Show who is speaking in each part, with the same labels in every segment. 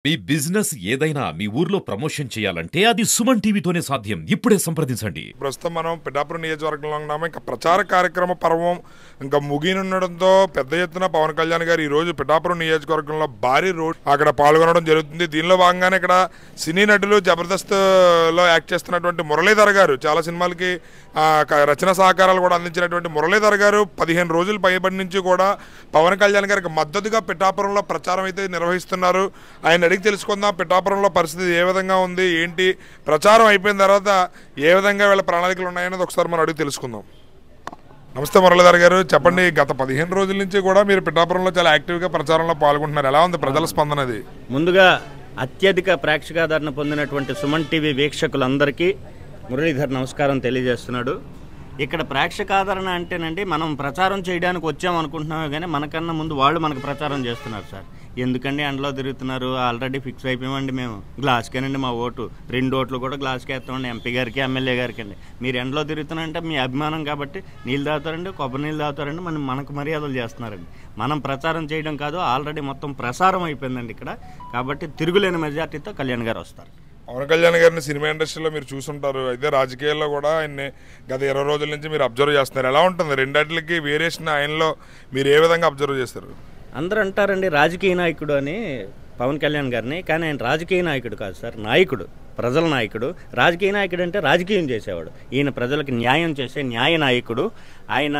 Speaker 1: మీ business ఏదైనా మీ ఊర్లో promotion చేయాలంటే అది సుమన్ టీవీతోనే సాధ్యం. ఇప్పుడే సంప్రదించండి.
Speaker 2: ప్రస్తుతం మనం పిఠాపురం నియోజకవర్గంలో ఉన్నాము. ఇంకా ప్రచార కార్యక్రమ పర్వం ఇంకా ముగినుండడంతో పెద్ద ఎత్తున పవన్ కళ్యాణ్ గారు ఈ రోజు పిఠాపురం నియోజకవర్గంలో భారీ రోడ్ అక్కడ పాల్గొనడం జరుగుతుంది. దీనిలో భాగంగానే ఇక్కడ సినీ నటులు జబర్దస్త్లో యాక్ట్ చేస్తున్నటువంటి మురళీధర్ గారు, చాలా సినిమాలకి రచన సహకారాలు కూడా అందించినటువంటి మురళీధర్ గారు 15 రోజుల పైబడి నుంచి కూడా పవన్ కళ్యాణ్ గారికి మద్దతుగా పిఠాపురంలో ప్రచారం అయితే నిర్వహిస్తున్నారు. ఆయన అడిగి తెలుసుకుందాం పిఠాపురంలో పరిస్థితి ఏ విధంగా ఉంది, ఏంటి, ప్రచారం అయిపోయిన తర్వాత ఏ విధంగా వీళ్ళ ప్రణాళికలు ఉన్నాయనేది ఒకసారి మనం అడిగి తెలుసుకుందాం. నమస్తే మురళీధర్ గారు, చెప్పండి. గత 15 రోజుల నుంచి కూడా మీరు పిఠాపురంలో చాలా యాక్టివ్గా ప్రచారంలో పాల్గొంటున్నారు. ఎలా ఉంది ప్రజల స్పందన? అది
Speaker 3: ముందుగా అత్యధిక ప్రేక్షకాదరణ పొందినటువంటి సుమన్ టీవీ వీక్షకులందరికీ మురళీధర్ నమస్కారం తెలియజేస్తున్నాడు. ఇక్కడ ప్రేక్షకాదరణ అంటేనండి, మనం ప్రచారం చేయడానికి వచ్చామనుకుంటున్నామే కానీ మనకన్నా ముందు వాళ్ళు మనకు ప్రచారం చేస్తున్నారు సార్. ఎందుకండి ఎండలో తిరుగుతున్నారు, ఆల్రెడీ ఫిక్స్ అయిపోయామండి మేము. గ్లాస్కేనండి మా ఓటు, 2 ఓట్లు కూడా గ్లాస్కే వేస్తామండి, ఎంపీ గారికి ఎమ్మెల్యే గారికి అండి. మీరు ఎండలో తిరుగుతున్నారంటే మీ అభిమానం కాబట్టి నీళ్ళు తాగుతారండి, కొబ్బరి నీళ్ళు తాగుతారండి, మనకు మర్యాదలు చేస్తున్నారండి. మనం ప్రచారం చేయడం కాదు, ఆల్రెడీ మొత్తం ప్రసారం అయిపోయిందండి ఇక్కడ. కాబట్టి తిరుగులేని మెజార్టీతో కళ్యాణ్ గారు వస్తారు.
Speaker 2: పవన్ కళ్యాణ్ గారిని సినిమా ఇండస్ట్రీలో మీరు చూసుంటారు, అయితే రాజకీయాల్లో కూడా ఆయన్ని గత 20 రోజుల నుంచి మీరు అబ్జర్వ్ చేస్తున్నారు. ఎలా ఉంటుంది రెండాటికి వేరియేషన్ ఆయనలో మీరు ఏ విధంగా అబ్జర్వ్ చేస్తారు?
Speaker 3: అందరూ అంటారండి రాజకీయ నాయకుడు అని పవన్ కళ్యాణ్ గారిని, కానీ ఆయన రాజకీయ నాయకుడు కాదు సార్, నాయకుడు, ప్రజల నాయకుడు. రాజకీయ నాయకుడు అంటే రాజకీయం చేసేవాడు, ఈయన ప్రజలకు న్యాయం చేసే న్యాయ నాయకుడు. ఆయన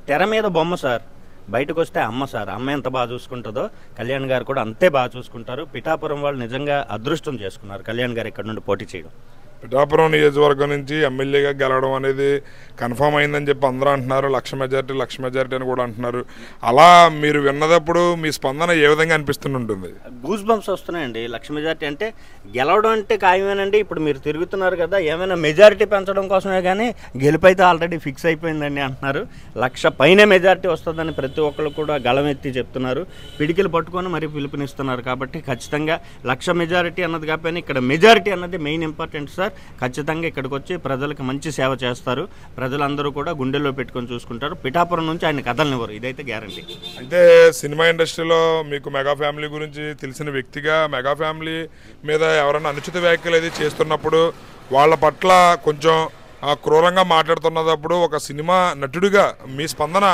Speaker 3: తెర మీద బొమ్మ సార్, బయటకు వస్తే అమ్మ సార్. అమ్మ ఎంత బాగా చూసుకుంటుందో కళ్యాణ్ గారు కూడా అంతే బాగా చూసుకుంటారు. పిఠాపురం వాళ్ళు నిజంగా అదృష్టం చేసుకున్నారు కళ్యాణ్ గారు ఇక్కడ నుండి పోటీ చేయడం.
Speaker 2: పిఠాపురం నియోజకవర్గం నుంచి ఎమ్మెల్యేగా గెలవడం అనేది కన్ఫామ్ అయిందని చెప్పి అందరూ అంటున్నారు. 1,00,000 మెజారిటీ అని కూడా అంటున్నారు. అలా మీరు విన్నదప్పుడు మీ స్పందన ఏ విధంగా అనిపిస్తుంటుంది?
Speaker 3: గూస్ బంప్స్ వస్తున్నాయండి. 1,00,000 మెజారిటీ అంటే గెలవడం అంటే ఖాయమేనండి. ఇప్పుడు మీరు తిరుగుతున్నారు కదా, ఏమైనా మెజారిటీ పెంచడం కోసమే కానీ గెలుపైతే ఆల్రెడీ ఫిక్స్ అయిపోయిందండి అంటున్నారు. 1,00,000 పైనే మెజారిటీ వస్తుందని ప్రతి ఒక్కరు కూడా గళమెత్తి చెప్తున్నారు, పిడికిలు పట్టుకొని మరీ పిలుపునిస్తున్నారు. కాబట్టి ఖచ్చితంగా 1,00,000 మెజారిటీ అన్నది కాకపోయినా ఇక్కడ మెజారిటీ అన్నది మెయిన్ ఇంపార్టెంట్ సార్. ఖచ్చితంగా ఇక్కడికి వచ్చి ప్రజలకు మంచి సేవ చేస్తారు. ప్రజలందరూ కూడా గుండెల్లో పెట్టుకొని చూసుకుంటారు. పిఠాపురం నుంచి ఆయన కథలనివ్వరు, ఇదైతే గ్యారంటీ.
Speaker 2: అయితే సినిమా ఇండస్ట్రీలో మీకు మెగా ఫ్యామిలీ గురించి తెలిసిన వ్యక్తిగా, మెగా ఫ్యామిలీ మీద ఎవరైనా అనుచిత వ్యాఖ్యలు అది చేస్తున్నప్పుడు వాళ్ళ పట్ల కొంచెం క్రూరంగా మాట్లాడుతున్నప్పుడు ఒక సినిమా నటుడిగా మీ స్పందన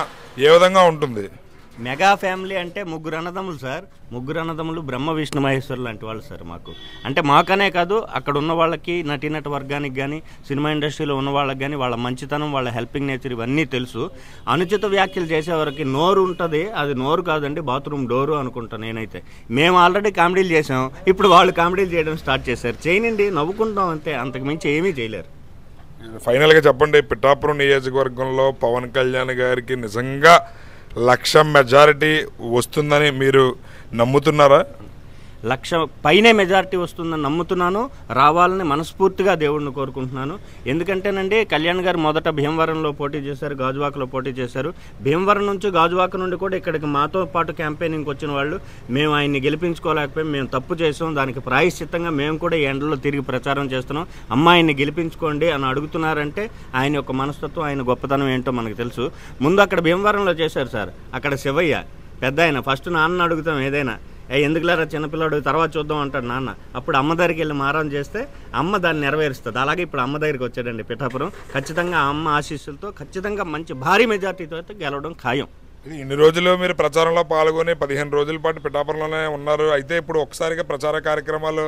Speaker 2: ఏ విధంగా ఉంటుంది?
Speaker 3: మెగా ఫ్యామిలీ అంటే 3 అన్నదమ్ములు సార్. 3 అన్నదమ్ములు బ్రహ్మ విష్ణు మహేశ్వరు లాంటి వాళ్ళు సార్ మాకు. అంటే మాకనే కాదు, అక్కడ ఉన్న వాళ్ళకి, నటీనట వర్గానికి కానీ, సినిమా ఇండస్ట్రీలో ఉన్న వాళ్ళకి కానీ వాళ్ళ మంచితనం, వాళ్ళ హెల్పింగ్ నేచర్ ఇవన్నీ తెలుసు. అనుచిత వ్యాఖ్యలు చేసేవారికి నోరు ఉంటుంది, అది నోరు కాదండి, బాత్రూమ్ డోరు అనుకుంటా నేనైతే. మేము ఆల్రెడీ కామెడీలు చేసాం, ఇప్పుడు వాళ్ళు కామెడీలు చేయడం స్టార్ట్ చేశారు. చేయనండి, నవ్వుకుంటాం అంతే, అంతకుమించి ఏమీ చేయలేరు.
Speaker 2: ఫైనల్గా చెప్పండి, పిఠాపురం నియోజకవర్గంలో పవన్ కళ్యాణ్ గారికి నిజంగా 1,00,000 మెజారిటీ వస్తుందని మీరు నమ్ముతున్నారా?
Speaker 3: 1,00,000 పైనే మెజారిటీ వస్తుందని నమ్ముతున్నాను. రావాలని మనస్ఫూర్తిగా దేవుడిని కోరుకుంటున్నాను. ఎందుకంటేనండి కళ్యాణ్ గారు మొదట భీమవరంలో పోటీ చేశారు, గాజువాకలో పోటీ చేశారు. భీమవరం నుంచి, గాజువాక నుండి కూడా ఇక్కడికి మాతో పాటు క్యాంపెయినింగ్కి వచ్చిన వాళ్ళు, మేము ఆయన్ని గెలిపించుకోలేకపోయాం, మేము తప్పు చేసాం, దానికి ప్రాయశ్చిత్తంగా మేము కూడా ఈ ఎండలో తిరిగి ప్రచారం చేస్తున్నాం, అమ్మాయిని గెలిపించుకోండి అని అడుగుతున్నారంటే ఆయన యొక్క మనస్తత్వం, ఆయన గొప్పతనం ఏంటో మనకు తెలుసు. ముందు అక్కడ భీమవరంలో చేశారు సార్, అక్కడ శివయ్య పెద్ద ఆయన, ఫస్ట్ నాన్న అడుగుతాం ఏదైనా, ఎందుకులేరా చిన్నపిల్లాడు తర్వాత చూద్దాం అంటాడు నాన్న. అప్పుడు అమ్మ దగ్గరికి వెళ్ళి మారం చేస్తే అమ్మ దాన్ని నెరవేరుస్తుంది. అలాగే ఇప్పుడు అమ్మ దగ్గరికి వచ్చాడండి పిఠాపురం. ఖచ్చితంగా అమ్మ ఆశీస్సులతో ఖచ్చితంగా మంచి భారీ మెజార్టీతో అయితే గెలవడం ఖాయం.
Speaker 2: ఇన్ని రోజులు మీరు ప్రచారంలో పాల్గొని 15 రోజుల పాటు పిఠాపురంలోనే ఉన్నారు. అయితే ఇప్పుడు ఒకసారిగా ప్రచార కార్యక్రమాలు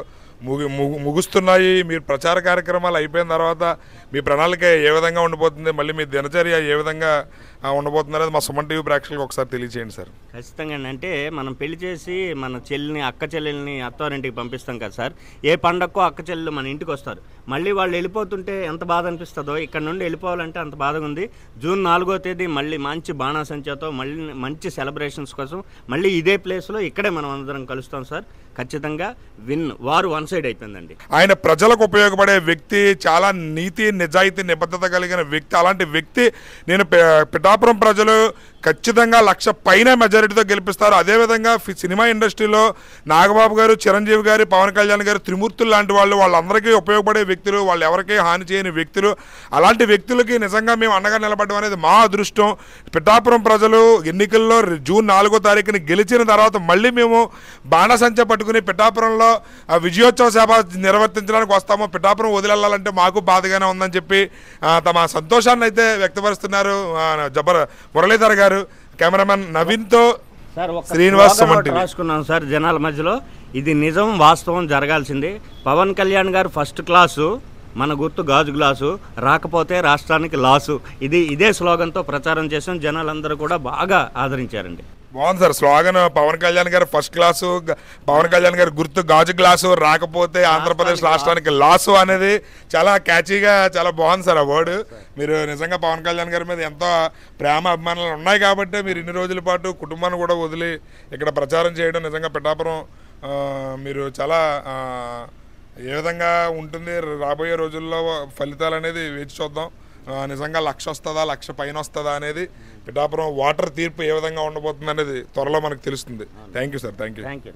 Speaker 2: ముగుస్తున్నాయి. మీరు ప్రచార కార్యక్రమాలు అయిపోయిన తర్వాత మీ ప్రణాళిక ఏ విధంగా ఉండిపోతుంది, మళ్ళీ మీ దినచర్య ఏ విధంగా ఉండబోతున్నారు, మా సుమన్ టీవీ ప్రేక్షకులకు ఒకసారి తెలియచేయండి సార్.
Speaker 3: ఖచ్చితంగా అంటే మనం పెళ్లి చేసి మన చెల్లిని, అక్క చెల్లెల్ని అత్తవారింటికి పంపిస్తాం కదా సార్. ఏ పండక్కో అక్క చెల్లెలు మన ఇంటికి వస్తారు. మళ్ళీ వాళ్ళు వెళ్ళిపోతుంటే ఎంత బాధ అనిపిస్తుందో, ఇక్కడ నుండి వెళ్ళిపోవాలంటే అంత బాధగా ఉంది. జూన్ 4వ తేదీ మళ్ళీ మంచి బాణాసంచాతో మళ్ళీ మంచి సెలబ్రేషన్స్ కోసం మళ్ళీ ఇదే ప్లేస్లో ఇక్కడే మనం అందరం కలుస్తాం సార్. ఖచ్చితంగా వారు వన్ సైడ్ అయిపోయిందండి.
Speaker 2: ఆయన ప్రజలకు ఉపయోగపడే వ్యక్తి, చాలా నీతి, నిజాయితీ, నిబద్ధత కలిగిన వ్యక్తి. అలాంటి వ్యక్తి నేను పిఠాపురం ప్రజలు ఖచ్చితంగా 1,00,000 పైన మెజారిటీతో గెలిపిస్తారు. అదేవిధంగా సినిమా ఇండస్ట్రీలో నాగబాబు గారు, చిరంజీవి గారు, పవన్ కళ్యాణ్ గారు, త్రిమూర్తులు లాంటి వాళ్ళు, వాళ్ళందరికీ ఉపయోగపడే వ్యక్తులు, వాళ్ళు ఎవరికీ హాని చేయని వ్యక్తులు. అలాంటి వ్యక్తులకి నిజంగా మేము అండగా నిలబడడం అనేది మా అదృష్టం. పిఠాపురం ప్రజలు ఎన్నికల్లో జూన్ 4వ తారీఖున గెలిచిన తర్వాత మళ్ళీ మేము బాణసంచ పట్టుకుని పట్టుకుని పిఠాపురంలో విజయోత్సవ సభ నిర్వర్తించడానికి వస్తామో పిఠాపురం వదిలేళ్ళాలంటే మాకు బాధగానే ఉందని చెప్పి తమ సంతోషాన్ని అయితే వ్యక్తపరుస్తున్నారు మురళీధర్ గారు. కెమెరామెన్ నవీన్తో శ్రీనివాస్
Speaker 3: రాసుకున్నాను సార్ జనాల మధ్యలో. ఇది నిజం, వాస్తవం, జరగాల్సింది. పవన్ కళ్యాణ్ గారు ఫస్ట్ క్లాసు, మన గుర్తు గాజు గ్లాసు, రాకపోతే రాష్ట్రానికి లాసు. ఇదే స్లోగన్తో ప్రచారం చేసాం. జనాలందరూ కూడా బాగా ఆదరించారండి.
Speaker 2: బాగుంది సార్ స్లోగన్. పవన్ కళ్యాణ్ గారు ఫస్ట్ క్లాసు, పవన్ కళ్యాణ్ గారు గుర్తు గాజు గ్లాసు, రాకపోతే ఆంధ్రప్రదేశ్ రాష్ట్రానికి లాసు అనేది చాలా క్యాచీగా చాలా బాగుంది సార్ ఆ వర్డ్. మీరు నిజంగా పవన్ కళ్యాణ్ గారి మీద ఎంతో ప్రేమ అభిమానాలు ఉన్నాయి కాబట్టి మీరు ఇన్ని రోజుల పాటు కుటుంబాన్ని కూడా వదిలి ఇక్కడ ప్రచారం చేయడం నిజంగా పిఠాపురం మీరు చాలా ఏ విధంగా ఉంటుంది రాబోయే రోజుల్లో ఫలితాలు అనేది వేచి చూద్దాం. నిజంగా 1,00,000 వస్తుందా, 1,00,000 పైన వస్తుందా అనేది పిఠాపురం వాటర్ తీర్పు ఏ విధంగా ఉండబోతుంది అనేది త్వరలో మనకు తెలుస్తుంది. Thank you sir. Thank you.